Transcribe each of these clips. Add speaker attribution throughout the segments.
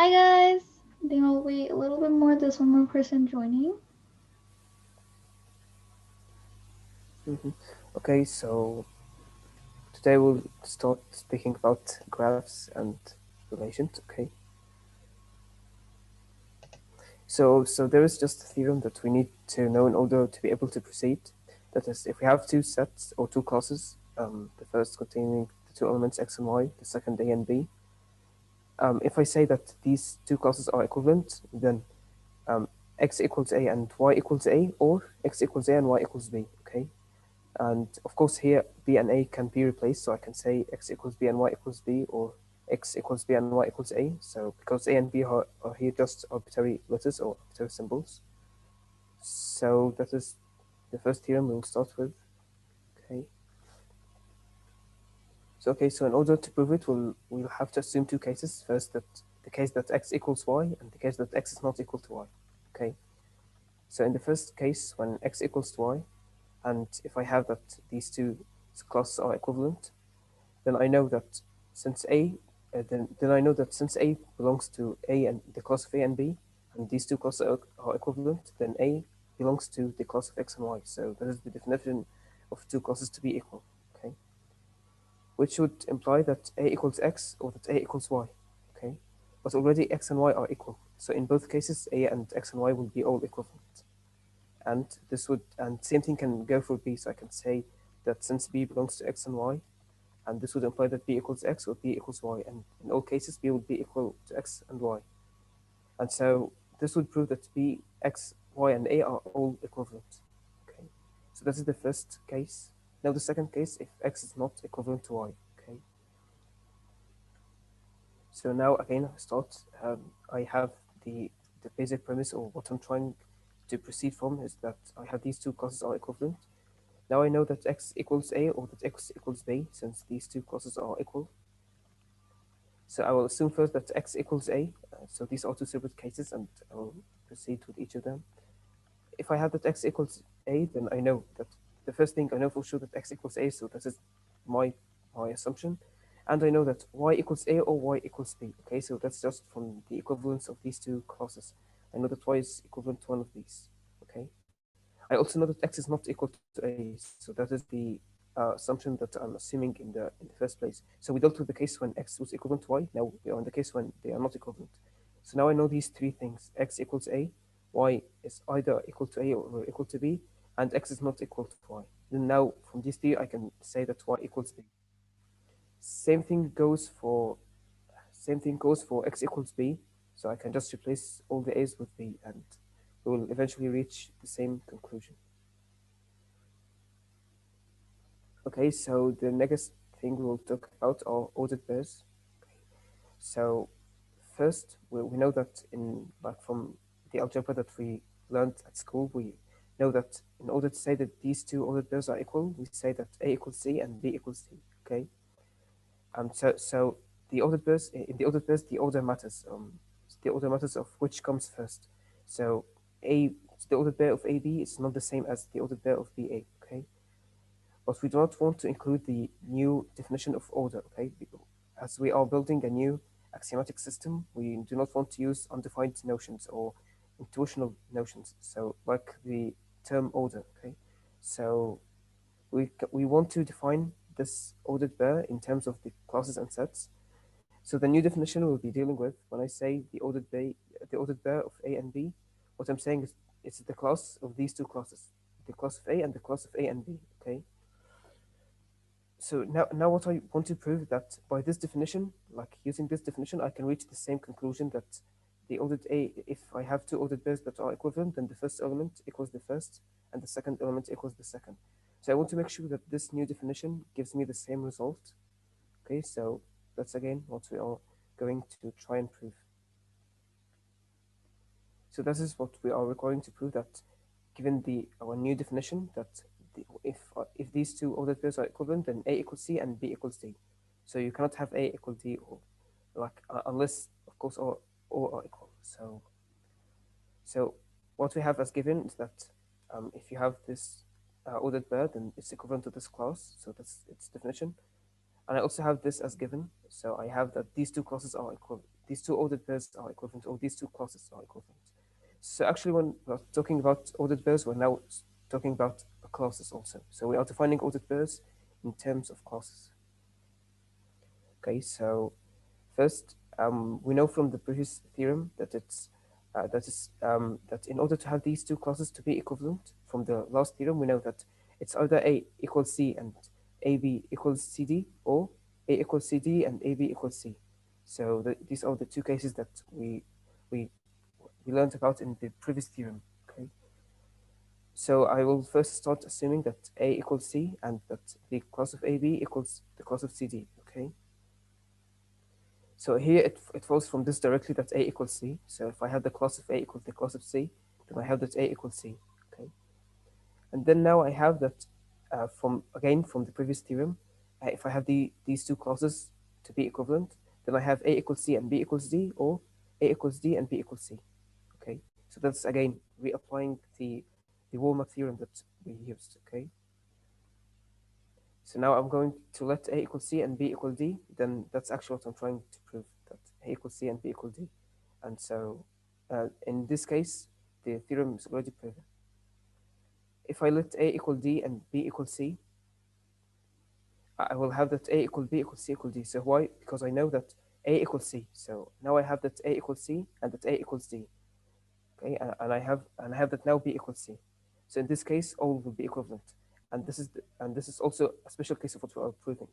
Speaker 1: Hi guys! I think I'll wait a little bit more. There's one more person joining.
Speaker 2: Okay, so today we'll start speaking about graphs and relations. Okay. So there is just a theorem that we need to know in order to be able to proceed. That is, if we have two sets or two classes, the first containing the two elements x and y, the second a and b. If I say that these two classes are equivalent, then x equals a and y equals a, or x equals a and y equals b. Okay. And of course here b and a can be replaced, so I can say x equals b and y equals b, or x equals b and y equals a. So because a and b are here just arbitrary letters or arbitrary symbols. So that is the first theorem we'll start with. Okay. So in order to prove it, we'll have to assume two cases. First, that the case that x equals y and the case that x is not equal to y. Okay. So in the first case, when x equals to y, and if I have that these two classes are equivalent, then I know that since a then I know that since a belongs to a and the class of a and b, and these two classes are equivalent, then a belongs to the class of x and y. So that is the definition of two classes to be equal. Okay, which would imply that a equals x or that a equals y. Okay, but already x and y are equal. So in both cases, a and x and y will be all equivalent. And this would, and same thing can go for b. So I can say that since b belongs to x and y, and this would imply that b equals x or b equals y, and in all cases b would be equal to x and y. And so this would prove that b, x, y, and a are all equivalent. Okay, so this is the first case. Now the second case, if x is not equivalent to y. Okay, so now again start. I have the basic premise, or what I'm trying to proceed from, is that I have these two classes are equivalent. Now I know that x equals a or that x equals b, since these two classes are equal. So I will assume first that x equals a. So these are two separate cases, and I will proceed with each of them. If I have that x equals a, then I know that the first thing I know for sure that x equals a. So this is my assumption, and I know that y equals a or y equals b. Okay, so that's just from the equivalence of these two classes. I know that y is equivalent to one of these. Okay. I also know that x is not equal to a. So that is the assumption that I'm assuming in the first place. So we dealt with the case when x was equivalent to y. Now we are in the case when they are not equivalent. So now I know these three things: x equals a, y is either equal to a or equal to b, and x is not equal to y. Then now from these three, I can say that y equals b. Same thing goes for x equals b. So I can just replace all the a's with b, and we will eventually reach the same conclusion. Okay, so the next thing we'll talk about are ordered pairs. So first, we know that from the algebra that we learned at school, we know that in order to say that these two ordered pairs are equal, we say that a equals c and b equals c. Okay, so the ordered pairs, in the ordered pairs, the order matters. The order matters of which comes first. So a the ordered pair of ab is not the same as the ordered pair of ba. Okay, but we do not want to include the new definition of order. Okay, as we are building a new axiomatic system, we do not want to use undefined notions or intuitional notions. So like the term order. Okay, so we want to define this ordered pair in terms of the classes and sets. So the new definition we'll be dealing with when I say the ordered pair of A and B, what I'm saying is it's the class of these two classes, the class of A and the class of A and B. Okay. So now what I want to prove that by this definition, like using this definition, I can reach the same conclusion that the ordered A, if I have two ordered pairs that are equivalent, then the first element equals the first, and the second element equals the second. So I want to make sure that this new definition gives me the same result. Okay, so that's again what we are going to try and prove. So this is what we are requiring to prove, that given our new definition, that if these two ordered pairs are equivalent, then A equals C and B equals D. So you cannot have A equal D, or unless of course all are equal. So what we have as given is that if you have this ordered pair, then it's equivalent to this class. So that's its definition. And I also have this as given. So I have that these two classes are equal. these two ordered pairs are equivalent, or these two classes are equivalent. So actually, when we're talking about ordered pairs, we're now talking about classes also. So we are defining ordered pairs in terms of classes. Okay, so first, we know from the previous theorem that that in order to have these two classes to be equivalent, from the last theorem, we know that it's either A equals C and AB equals CD, or A equals CD and AB equals C. So these are the two cases that we we learned about in the previous theorem. Okay. So I will first start assuming that A equals C and that the class of AB equals the class of CD. Okay. So here it follows from this directly that A equals C. So if I have the class of A equals the class of C, then I have that A equals C. Okay. And then now I have that from the previous theorem, if I have these two classes to be equivalent, then I have A equals C and B equals D, or A equals D and B equals C. Okay. So that's again reapplying the Walmart theorem that we used. Okay. So now I'm going to let A equal C and B equal D, then that's actually what I'm trying to prove, that A equals C and B equal D. And so in this case, the theorem is already proven. If I let A equal D and B equal C, I will have that A equal B equals C equal D. So why? Because I know that A equals C. So now I have that A equals C and that A equals D. Okay, and I have that now B equals C. So in this case, all will be equivalent. And this is also a special case of what we are proving.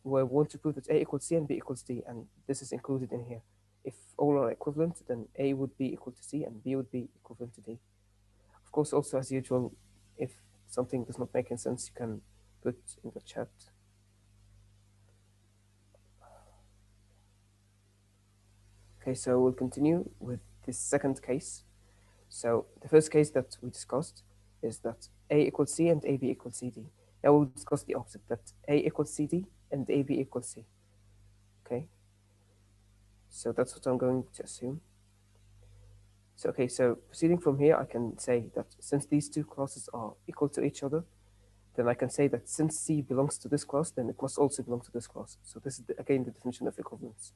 Speaker 2: We want to prove that A equals C and B equals D, and this is included in here. If all are equivalent, then A would be equal to C and B would be equivalent to D. Of course, also as usual, if something does not make any sense, you can put in the chat. Okay, so we'll continue with this second case. So the first case that we discussed is that A equals C and AB equals CD. Now we'll discuss the opposite, that A equals CD and AB equals C. Okay, so that's what I'm going to assume. So okay, so proceeding from here, I can say that since these two classes are equal to each other, then I can say that since C belongs to this class, then it must also belong to this class. So this is again the definition of equivalence.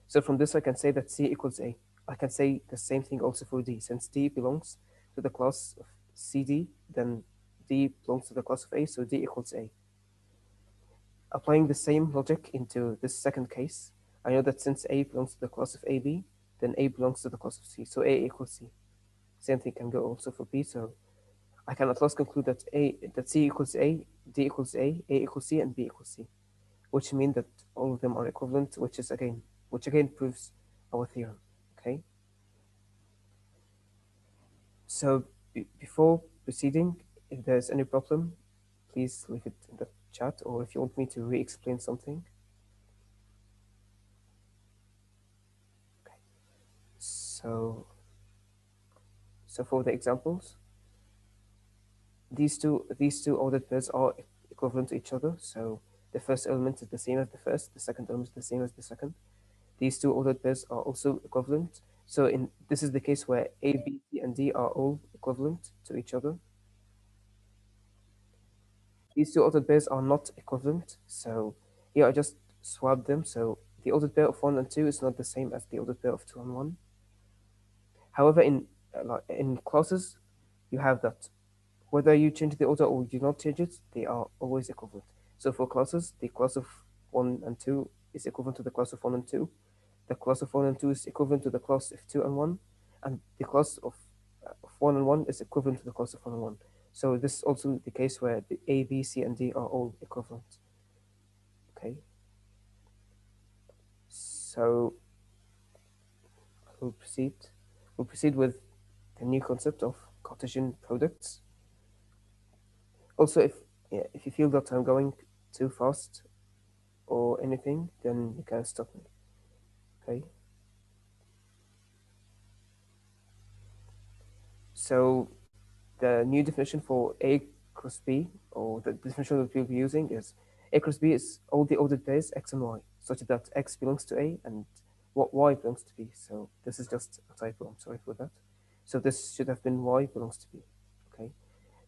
Speaker 2: So from this, I can say that C equals A. I can say the same thing also for D. Since D belongs to the class of CD, then D belongs to the class of A, so D equals A. Applying the same logic into this second case, I know that since A belongs to the class of AB, then A belongs to the class of C, so A equals C. Same thing can go also for B, so I can at last conclude that C equals A, D equals A equals C, and B equals C, which mean that all of them are equivalent, which again proves our theorem. Okay. So before proceeding, if there's any problem, please leave it in the chat, or if you want me to re-explain something. Okay. So for the examples, these two ordered pairs are equivalent to each other. So the first element is the same as the first, the second element is the same as the second. These two ordered pairs are also equivalent. So this is the case where A, B, C, and D are all equivalent to each other. These two ordered pairs are not equivalent. So here I just swapped them. So the ordered pair of 1 and 2 is not the same as the ordered pair of 2 and 1. However, in classes, you have that whether you change the order or you not change it, they are always equivalent. So for classes, the class of 1 and 2 is equivalent to the class of 1 and 2. The class of 1 and 2 is equivalent to the class of 2 and 1. And the class of 1 and 1 is equivalent to the class of 1 and 1. So this is also the case where the A, B, C, and D are all equivalent. Okay. So we'll proceed. We'll proceed with the new concept of Cartesian products. Also, if you feel that I'm going too fast or anything, then you can stop me. Okay. So the new definition for A cross B, or the definition that we'll be using, is A cross B is all the ordered pairs X and Y, such that X belongs to A and what Y belongs to B. So this is just a typo, I'm sorry for that. So this should have been Y belongs to B. Okay.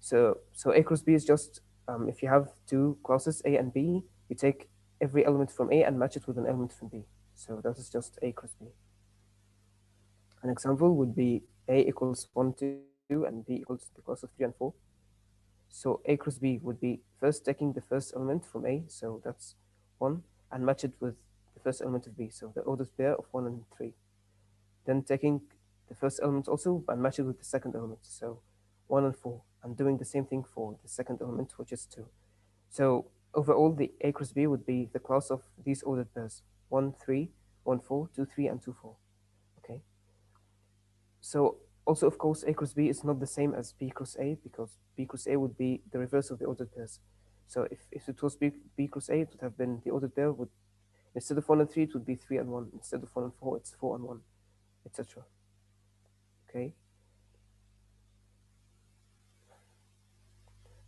Speaker 2: So A cross B is just, if you have two classes A and B, you take every element from A and match it with an element from B. So that is just A cross B. An example would be A equals 1, 2, and B equals the class of 3 and 4. So A cross B would be first taking the first element from A, so that's 1, and match it with the first element of B, so the ordered pair of 1 and 3. Then taking the first element also and match it with the second element, so 1 and 4, and doing the same thing for the second element, which is 2. So overall, the A cross B would be the class of these ordered pairs 1, 3, 1, 4, 2, 3, and 2, 4. Okay. So also, of course, A cross B is not the same as B cross A because B cross A would be the reverse of the ordered pairs. So if it was B cross A, it would have been the ordered pair would instead of 1 and 3, it would be 3 and 1. Instead of 1 and 4, it's 4 and 1, etc. Okay.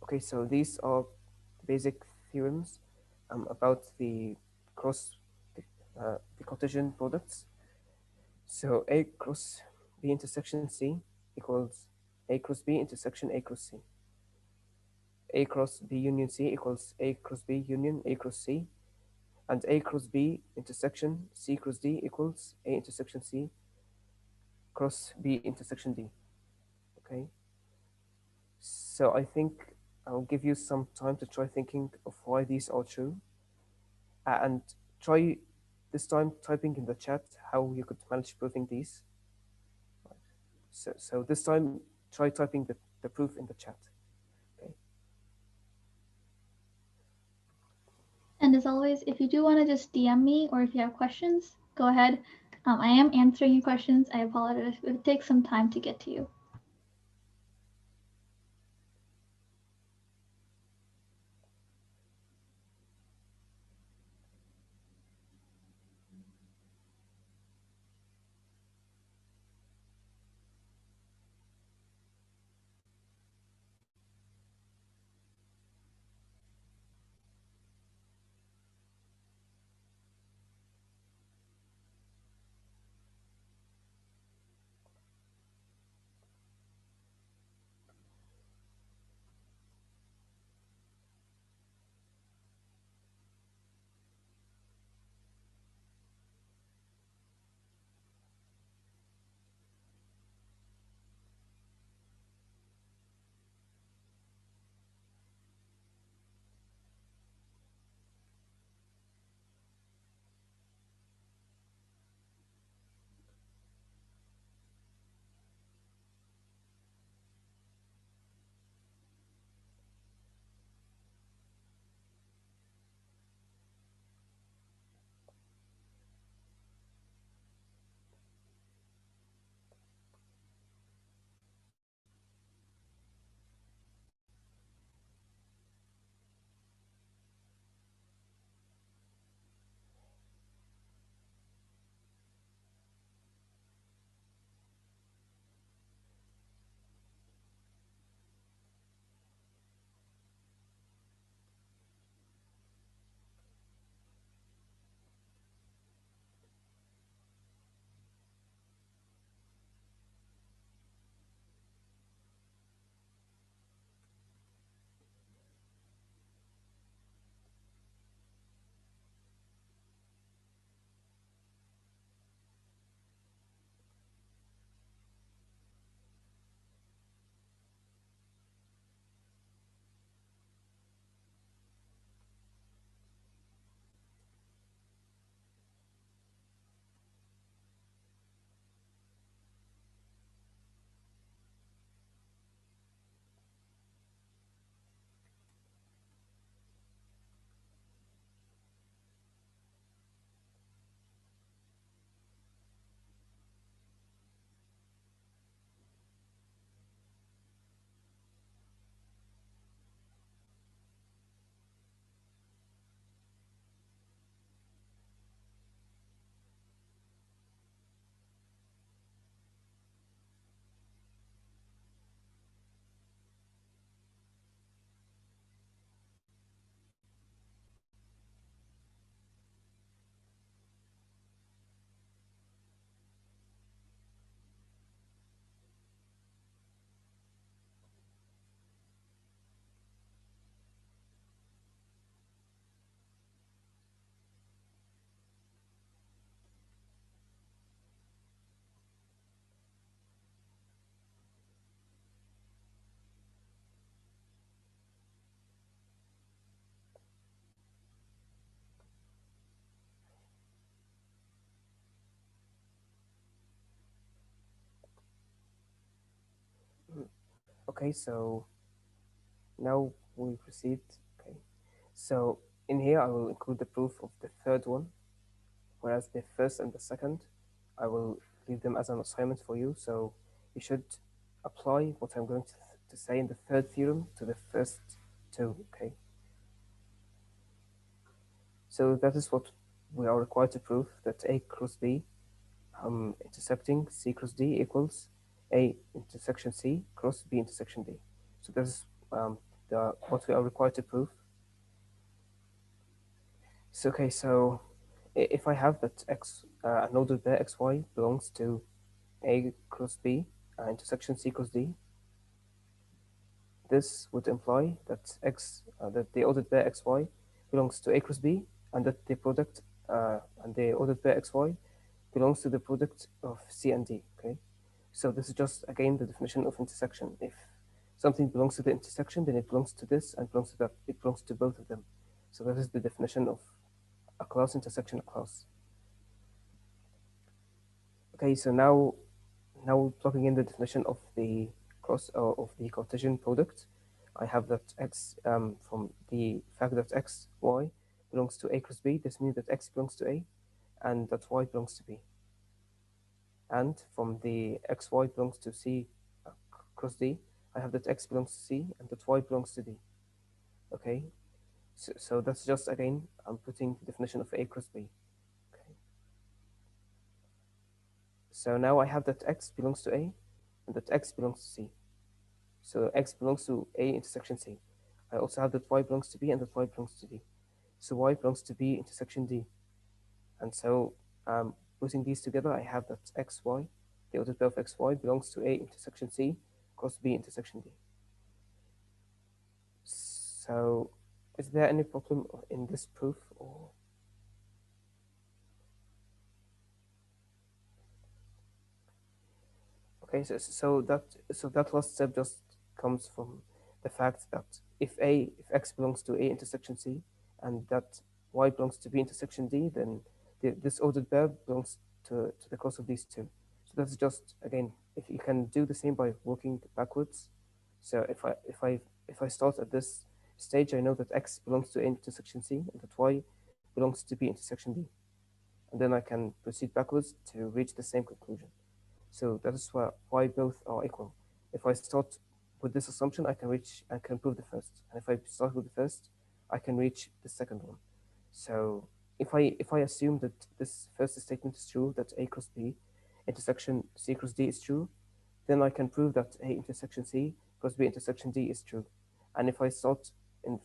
Speaker 2: Okay, so these are basic theorems about the Cartesian products. So A cross B intersection C equals A cross B intersection A cross C. A cross B union C equals A cross B union A cross C. And A cross B intersection C cross D equals A intersection C cross B intersection D. Okay. So I think I'll give you some time to try thinking of why these are true. And try this time typing in the chat how you could manage proving these. So this time try typing the proof in the chat. Okay.
Speaker 1: And as always, if you do want to just DM me or if you have questions, go ahead. I am answering your questions. I apologize if it takes some time to get to you.
Speaker 2: Okay, so now we proceed. Okay, so in here I will include the proof of the third one, whereas the first and the second, I will leave them as an assignment for you. So you should apply what I'm going to say in the third theorem to the first two. Okay, so that is what we are required to prove, that A cross B intersecting C cross D equals A intersection C cross B intersection D. So this is what we are required to prove. So okay, so if I have that x an ordered pair xy belongs to A cross B intersection C cross D, this would imply that that the ordered pair xy belongs to A cross B, and that the product and the ordered pair xy belongs to the product of C and D. Okay, so this is just again the definition of intersection. If something belongs to the intersection, then it belongs to this and belongs to that. It belongs to both of them. So that is the definition of a class intersection class. Okay, so now plugging in the definition of the cross of the Cartesian product, I have that x from the fact that x y belongs to A cross B. This means that x belongs to A, and that y belongs to B. And from the x y belongs to C cross D, I have that x belongs to C and that y belongs to D. Okay, so that's just again I'm putting the definition of A cross B. Okay, so now I have that x belongs to A and that x belongs to C. So x belongs to A intersection C. I also have that y belongs to B and that y belongs to D. So y belongs to B intersection D. And so putting these together, I have that xy, the ordered pair of xy belongs to A intersection C cross B intersection D. So is there any problem in this proof? Or okay, so that last step just comes from the fact that if x belongs to A intersection C and that y belongs to B intersection D, then this ordered pair belongs to the cross of these two. So that's just again, if you can do the same by working backwards. So if I start at this stage, I know that x belongs to A intersection C and that y belongs to B intersection D, and then I can proceed backwards to reach the same conclusion. So that is why both are equal. If I start with this assumption, I can prove the first. And if I start with the first, I can reach the second one. So if I assume that this first statement is true, that A cross B intersection C cross D is true, then I can prove that A intersection C cross B intersection D is true. And if I start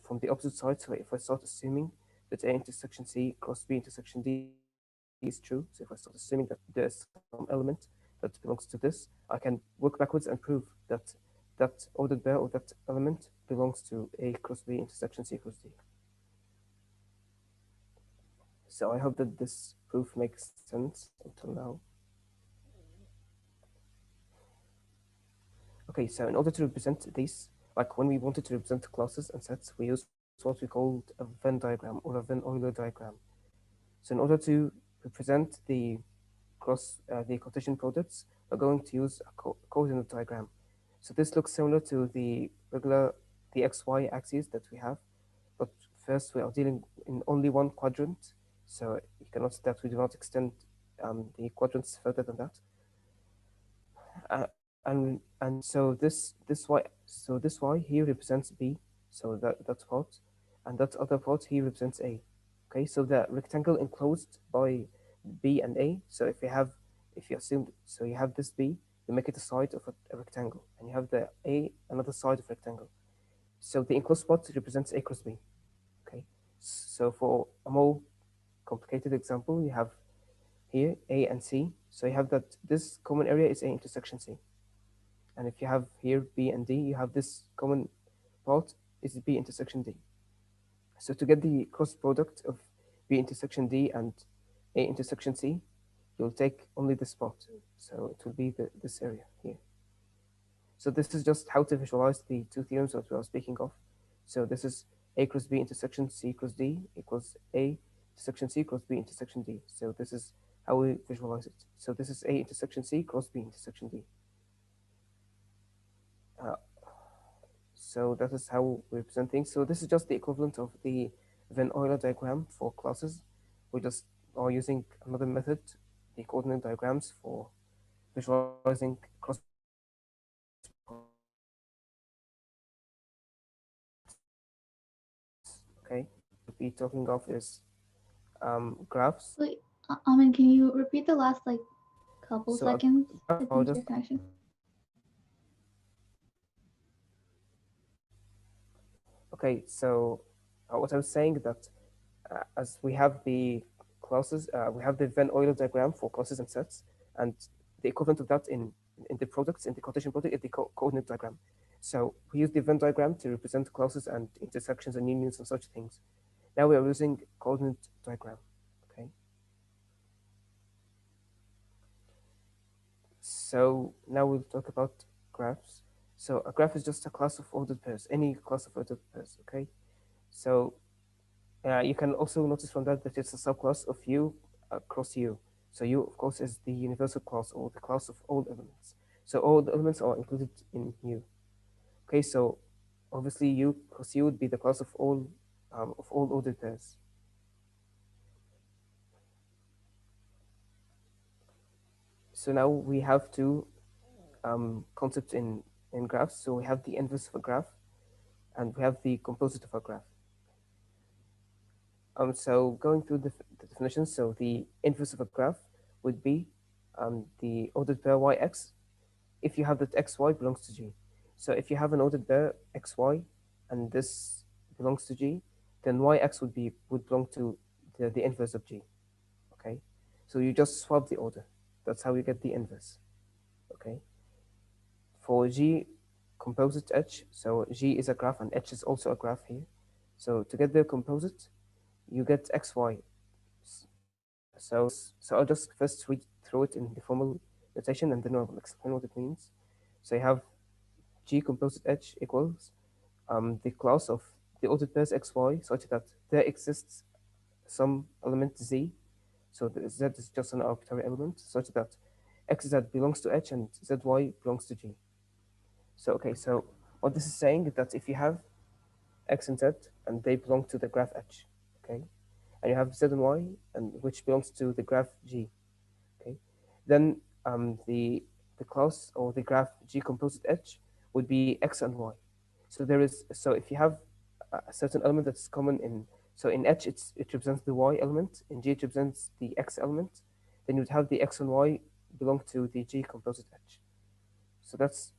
Speaker 2: from the opposite side, so if I start assuming that A intersection C cross B intersection D is true, so if I start assuming that there is some element that belongs to this, I can work backwards and prove that that ordered pair or that element belongs to A cross B intersection C cross D. So I hope that this proof makes sense until now. Okay, so in order to represent these, like when we wanted to represent classes and sets, we used what we called a Venn diagram or a Venn Euler diagram. So in order to represent the Cartesian products, we're going to use a coordinate diagram. So this looks similar to the XY axis that we have, but first we are dealing in only one quadrant. So you can notice that we do not extend the quadrants further than that. And so this y here represents B, so that part, and that other part here represents A. Okay, so the rectangle enclosed by B and A. So if you assume, so you have this B, you make it a side of a rectangle, and you have the A another side of rectangle. So the enclosed part represents A cross B. Okay, so for a more complicated example, you have here A and C. So you have that this common area is A intersection C. And if you have here B and D, you have this common part is B intersection D. So to get the cross product of B intersection D and A intersection C, you'll take only this part. So it will be this area here. So this is just how to visualize the two theorems that we are speaking of. So this is A cross B intersection C cross D equals A intersection C cross B intersection D. So this is how we visualize it. So this is A intersection C cross B intersection D. Uh, So that is how we represent things. So this is just the equivalent of the Venn Euler diagram for classes. We just are using another method, the coordinate diagrams for visualizing cross points. Okay. Be talking of is graphs.
Speaker 1: Wait, Aamen, can you repeat the last like couple
Speaker 2: So a
Speaker 1: seconds?
Speaker 2: graph
Speaker 1: I
Speaker 2: are
Speaker 1: think
Speaker 2: just
Speaker 1: your connection.
Speaker 2: okay. So what I was saying that as we have the classes, we have the Venn Euler diagram for classes and sets, and the equivalent of that in the products in the Cartesian product is the coordinate diagram. So we use the Venn diagram to represent classes and intersections and unions and such things. Now we are using coordinate diagram. Okay. So now we'll talk about graphs. So a graph is just a class of ordered pairs, any class of ordered pairs. Okay. So you can also notice from that that it's a subclass of U across U. So U, of course, is the universal class or the class of all elements. So all the elements are included in U. Okay, so obviously U cross U would be the class of all ordered pairs. So now we have two concepts in graphs. So we have the inverse of a graph and we have the composite of a graph. So going through the definitions, so the inverse of a graph would be the ordered pair yx if you have that xy belongs to G. So if you have an ordered pair xy and this belongs to G, then yx would belong to the inverse of G. Okay, so you just swap the order. That's how you get the inverse. Okay, for G composite H, so G is a graph and H is also a graph here. So to get the composite, you get xy. So I'll just first read through it in the formal notation and then I'll explain what it means. So you have G composite H equals the class of the ordered pairs xy such that there exists some element z. So the z is just an arbitrary element such that xz belongs to H and zy belongs to G. So okay, so what this is saying is that if you have x and z and they belong to the graph H, okay, and you have z and y and which belongs to the graph G, okay, then the class or the graph G composite H would be x and y. So if you have a certain element that's common so in H it represents the y element, in G it represents the x element, then you would have the x and y belong to the G composite H. So that's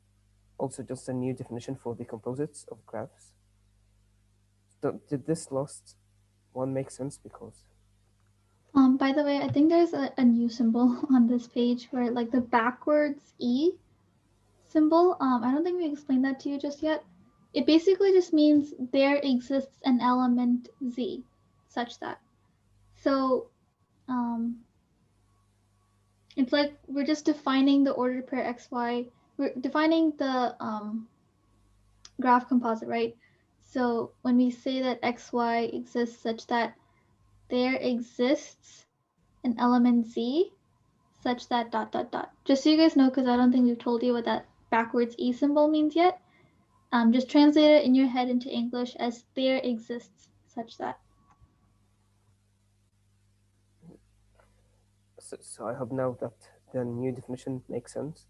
Speaker 2: also just a new definition for the composites of graphs. So did this last one make sense? Because
Speaker 1: By the way, I think there's a new symbol on this page where like the backwards E symbol. I don't think we explained that to you just yet. It basically just means there exists an element Z, such that. So it's like we're just defining the ordered pair XY. We're defining the graph composite, right? So when we say that XY exists such that there exists an element Z such that dot dot dot. Just so you guys know, because I don't think we've told you what that backwards E symbol means yet. Just translate it in your head into English as there exists such that.
Speaker 2: so I hope now that the new definition makes sense.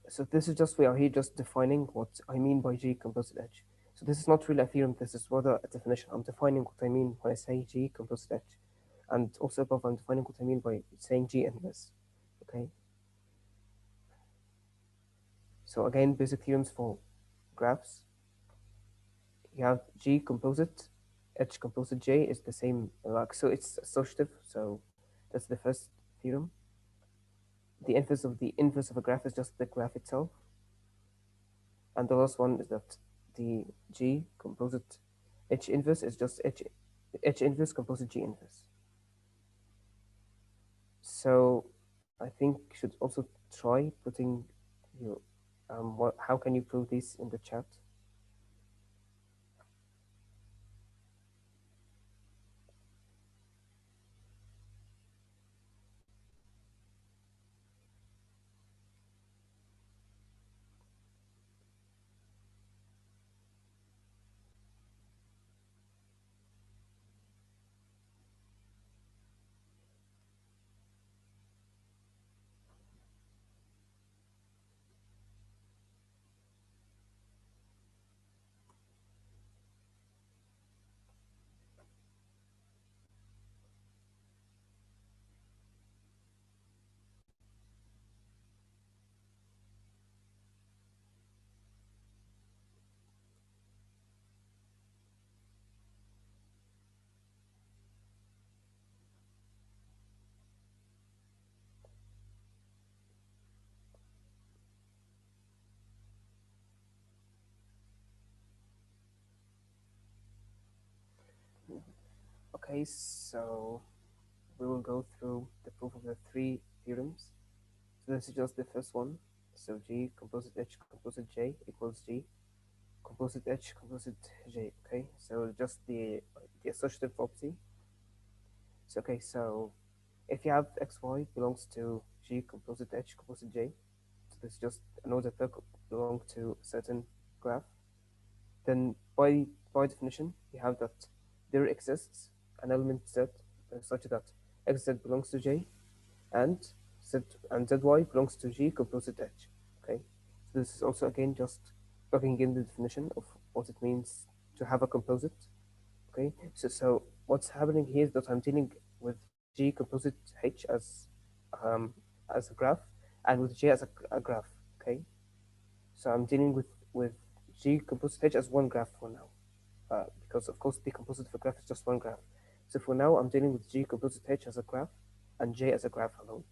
Speaker 2: So this is just we are here just defining what I mean by G composite H. So this is not really a theorem. This is rather a definition. I'm defining what I mean when I say G composite H, and also above I'm defining what I mean by saying G inverse. Okay. So again, basic theorems for graphs. You have G composite, H composite J is the same. Like so, it's associative. So that's the first theorem. The inverse of a graph is just the graph itself. And the last one is that the G composite H inverse is just H inverse composite G inverse. So I think you should also try putting your how can you prove this in the chat? Okay, so we will go through the proof of the three theorems. So this is just the first one. So G composite H composite J equals G composite H composite J. Okay, so just the associative property. So okay, so if you have XY belongs to G composite H composite J, so this is just an order pair belong to a certain graph, then by definition you have that there exists an element Z such that XZ belongs to J and Z and ZY belongs to G composite H. Okay, so this is also again just plugging in the definition of what it means to have a composite. Okay, so what's happening here is that I'm dealing with G composite H as a graph and with J as a graph. Okay, so I'm dealing with G composite H as one graph for now, because of course the composite of a graph is just one graph. So for now I'm dealing with G composite H as a graph and J as a graph alone,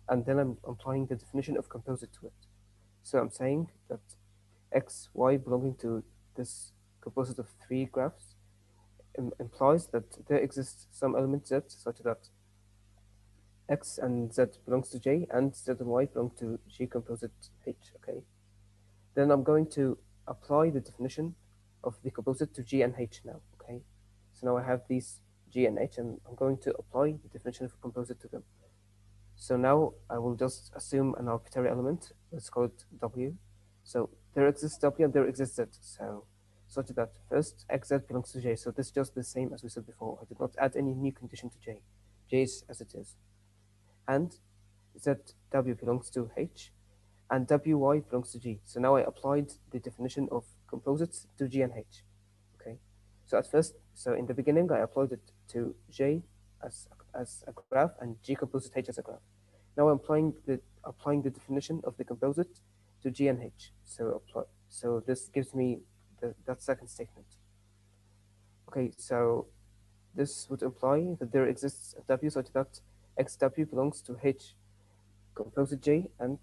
Speaker 2: and then I'm applying the definition of composite to it. So I'm saying that X, Y belonging to this composite of three graphs implies that there exists some element Z such that X and Z belongs to J and Z and Y belong to G composite H. Okay, then I'm going to apply the definition of the composite to G and H now. Okay, so now I have these G and H and I'm going to apply the definition of a composite to them. So now I will just assume an arbitrary element, let's call it W. So there exists W and there exists Z. So such that first XZ belongs to J. So this is just the same as we said before. I did not add any new condition to J. J is as it is. And ZW belongs to H and WY belongs to G. So now I applied the definition of composites to G and H. Okay. So at first, so in the beginning, I applied it to J as a graph and G composite H as a graph. Now I'm applying the definition of the composite to G and H. So this gives me that second statement. Okay, so this would imply that there exists a W such that XW belongs to H composite J and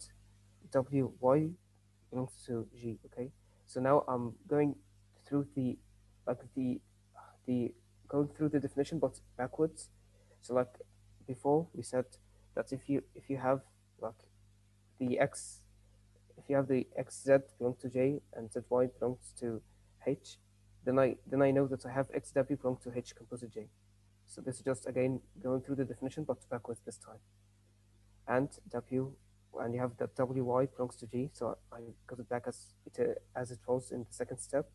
Speaker 2: WY belongs to G. Okay, so now I'm going through like the going through the definition but backwards. So like before we said that if you have like the X if you have the XZ belong to J and ZY belongs to H, then I know that I have XW belong to H composite J. So this is just again going through the definition but backwards this time. And W and you have that WY belongs to G, so I got it back as it was in the second step.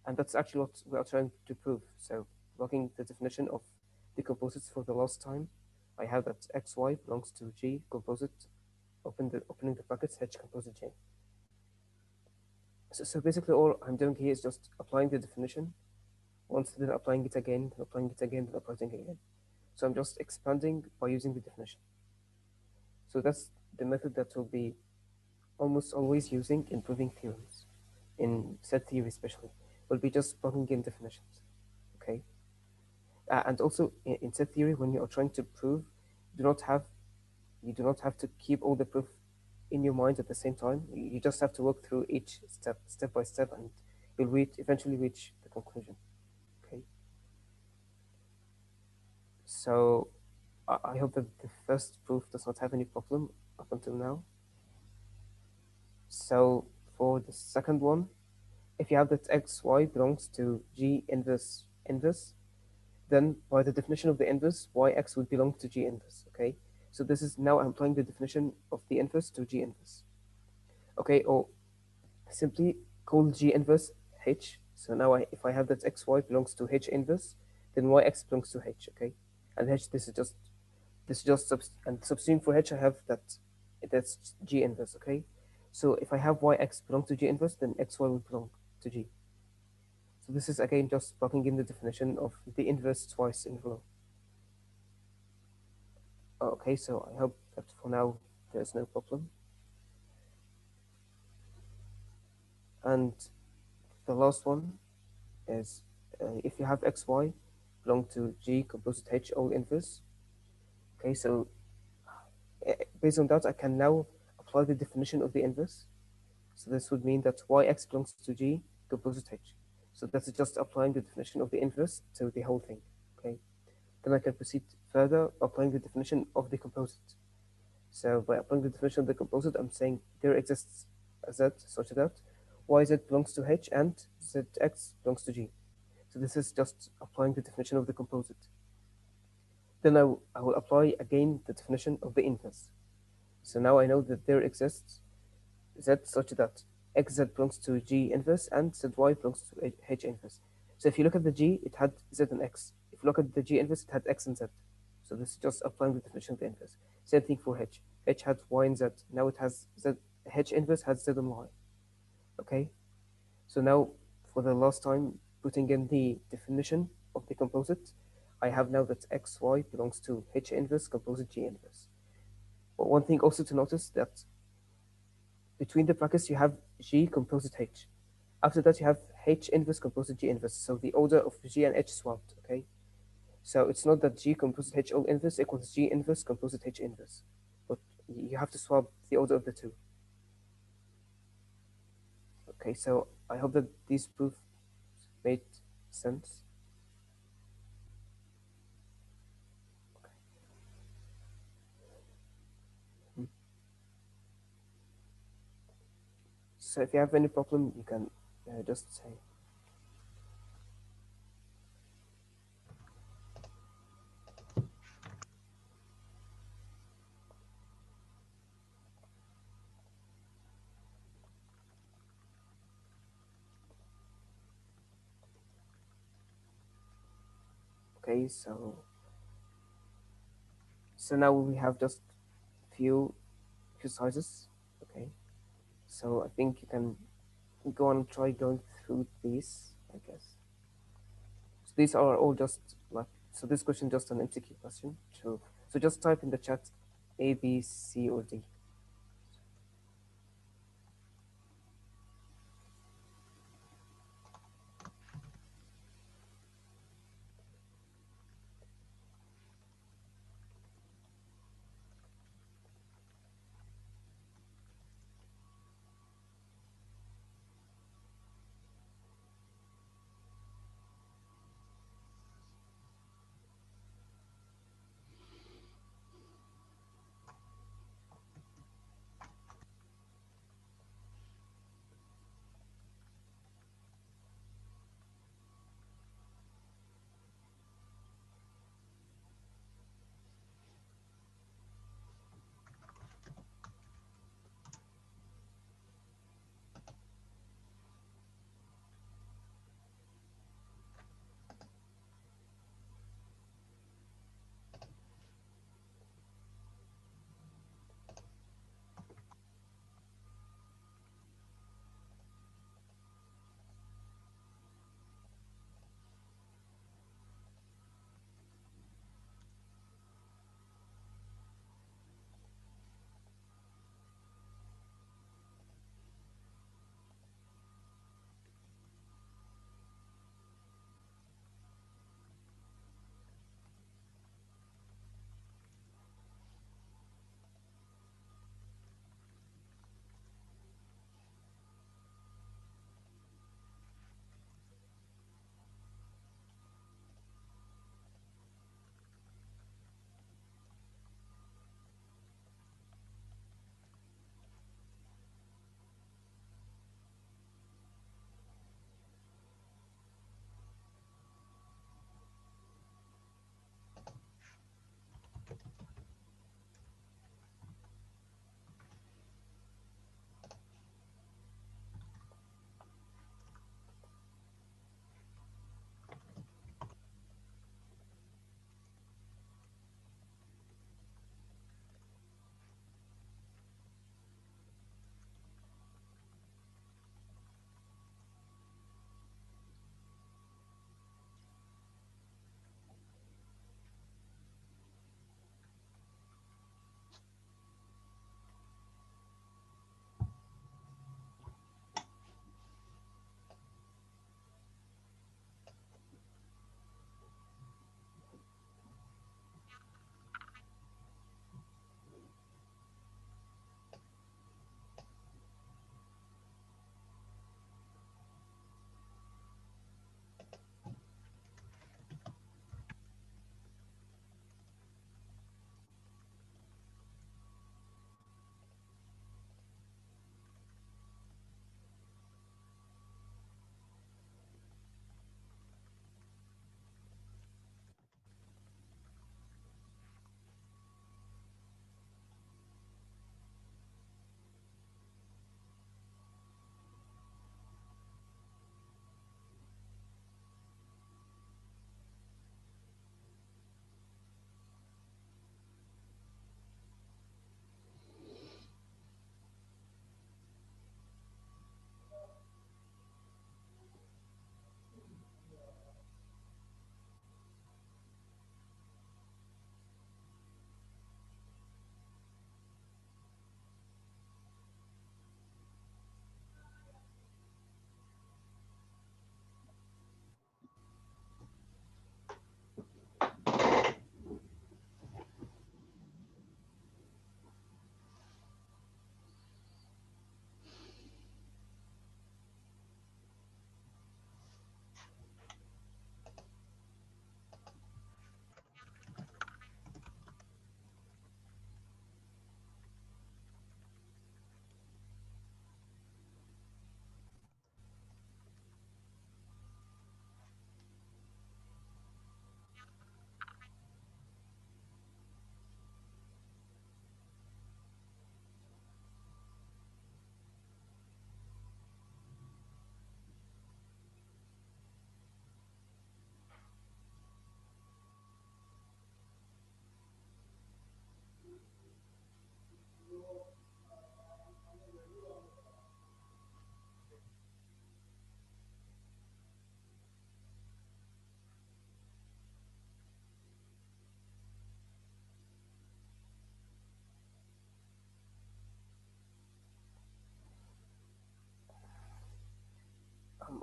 Speaker 2: And that's actually what we are trying to prove. So logging the definition of the composites for the last time, I have that XY belongs to G composite, opening the brackets, H composite J. So basically all I'm doing here is just applying the definition, once then applying it again, then applying it again, then applying it again. So I'm just expanding by using the definition. So that's the method that we'll be almost always using in proving theorems, in set theory especially. We'll be just plugging in definitions, okay? And also in set theory, when you are trying to prove, you do not have to keep all the proof in your mind at the same time. You just have to work through each step by step, and you'll eventually reach the conclusion, okay? So I hope that the first proof does not have any problem up until now. So for the second one, if you have that XY belongs to G inverse inverse, then by the definition of the inverse, YX would belong to G inverse, okay? So this is now I'm applying the definition of the inverse to G inverse. Okay, or simply call G inverse H. So now if I have that XY belongs to H inverse, then YX belongs to H, okay? And H, this is just and substituting for H, I have that's G inverse, okay? So if I have YX belong to G inverse, then XY will belong to G. So this is again just plugging in the definition of the inverse twice in a row. Okay, so I hope that for now there's no problem. And the last one is if you have XY belong to G composite H all inverse. Okay, so based on that, I can now apply the definition of the inverse. So this would mean that YX belongs to G composite H. So that's just applying the definition of the inverse to the whole thing, okay? then I can proceed further applying the definition of the composite. So by applying the definition of the composite, I'm saying there exists a Z such that YZ belongs to H and ZX belongs to G. So this is just applying the definition of the composite. Then I will apply again the definition of the inverse. So now I know that there exists Z such that XZ belongs to G inverse and ZY belongs to H inverse. So if you look at the G, it had Z and X. If you look at the G inverse, it had X and Z. So this is just applying the definition of the inverse. Same thing for H. H had Y and Z. Now it has Z. H inverse has Z and Y. Okay? So now, for the last time, putting in the definition of the composite, I have now that XY belongs to H inverse composite G inverse. But one thing also to notice that between the brackets you have G composite H. After that you have H inverse composite G inverse. So the order of G and H swapped, okay? So it's not that G composite H all inverse equals G inverse composite H inverse. But you have to swap the order of the two. Okay, so I hope that these proofs made sense. So if you have any problem, you can just say. Okay, so now we have just few exercises. Okay, so I think you can go on and try going through these, I guess. So these are all just like, so this question just an MCQ question. So just type in the chat A, B, C, or D.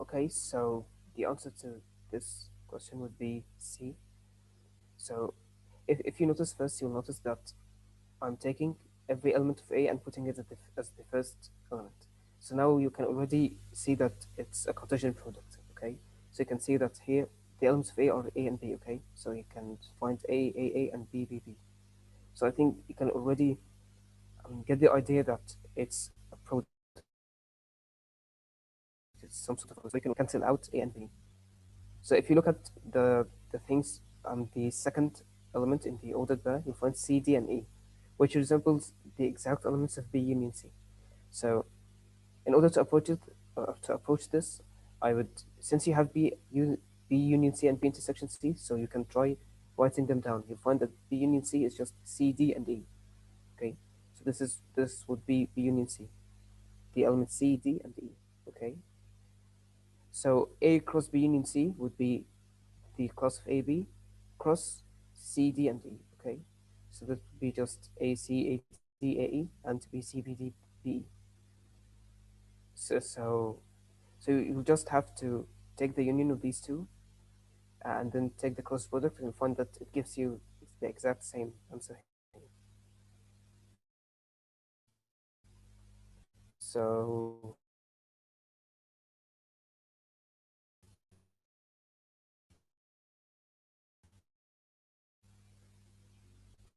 Speaker 2: Okay, so the answer to this question would be C. So if you notice first, you'll notice that I'm taking every element of A and putting it as the first element. So now you can already see that it's a Cartesian product, okay? So you can see that here the elements of A are A and B, okay? So you can find A, and B, B. So I think you can already get the idea that it's a product, it's some sort of product. So you can cancel out A and B. So if you look at the things, the second element in the ordered pair, you'll find C, D, and E, which resembles the exact elements of B union C. So in order to approach this, I would, since you have B union C and B intersection C, so you can try writing them down. You'll find that B union C is just C, D, and E. Okay, so this would be B union C, the elements C, D, and E. Okay, so A cross B union C would be the cross of AB cross C, D, and E. Okay, so that would be just AC, AD, AE, and BC, BD, BE. So so you just have to take the union of these two and then take the cross product and find that it gives you the exact same answer here. So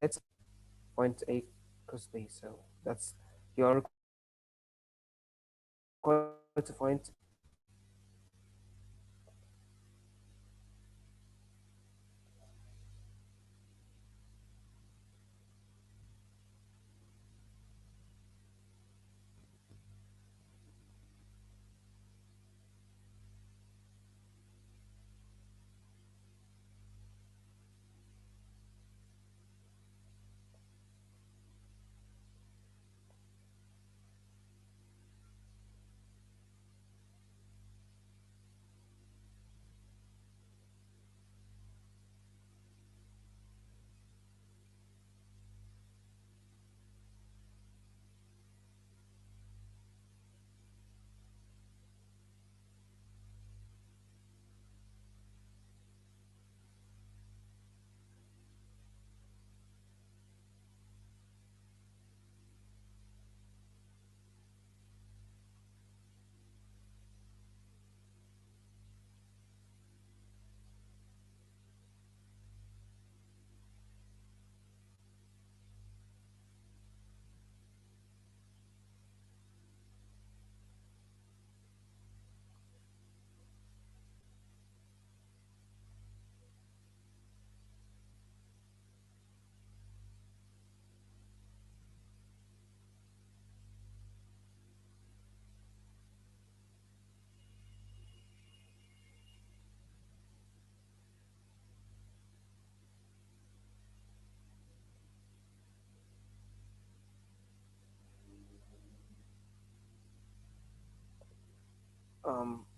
Speaker 2: let's point A cross B. So that's, you are required to find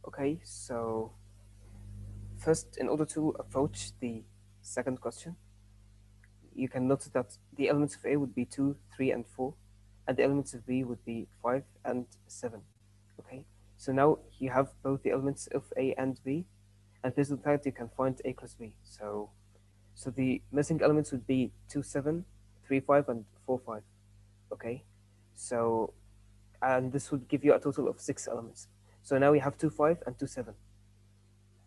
Speaker 2: okay, so first, in order to approach the second question, you can notice that the elements of A would be 2, 3, and 4, and the elements of B would be 5 and 7. Okay, so now you have both the elements of A and B, and based on that you can find A cross B. So the missing elements would be 2, 7, 3, 5, and 4, 5. Okay, so and this would give you a total of 6 elements. So now we have 2, 5, and 2, 7,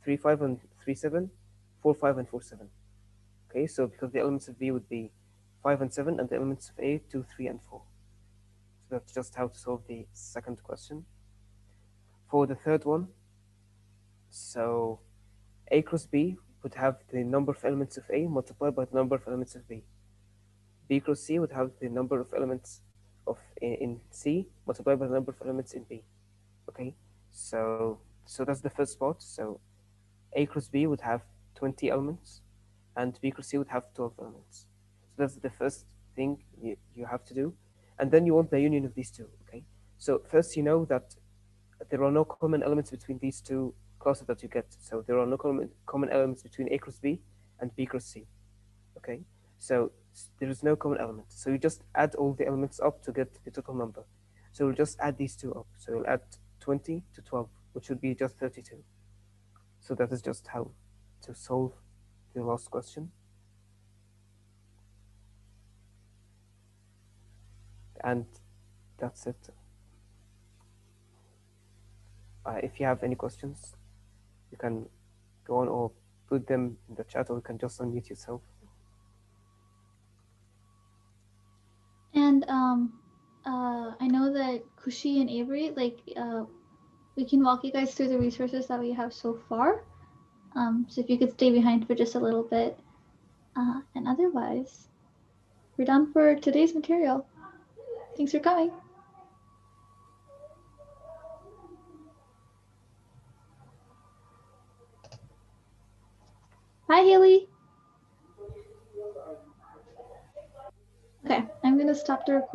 Speaker 2: 3, 5, and 3, 7, 4, 5, and 4, 7. Okay, so because the elements of B would be 5 and 7, and the elements of A, 2, 3, and 4. So that's just how to solve the second question. For the third one, so A cross B would have the number of elements of A multiplied by the number of elements of B. B cross C would have the number of elements of in C multiplied by the number of elements in B. Okay, so that's the first part. So A cross B would have 20 elements, and B cross C would have 12 elements. So that's the first thing you have to do. And then you want the union of these two, okay? So first you know that there are no common elements between these two classes that you get. So there are no common elements between A cross B and B cross C, okay? So there is no common element. So you just add all the elements up to get the total number. So we'll just add these two up. So we'll add 20 to 12. which would be just 32. So that is just how to solve the last question. And that's it. If you have any questions, you can go on or put them in the chat, or you can just unmute yourself.
Speaker 1: And I know that Kushi and Avery, like, we can walk you guys through the resources that we have so far. So if you could stay behind for just a little bit. And otherwise, we're done for today's material. Thanks for coming. Hi, Haley. Okay, I'm going to stop the recording.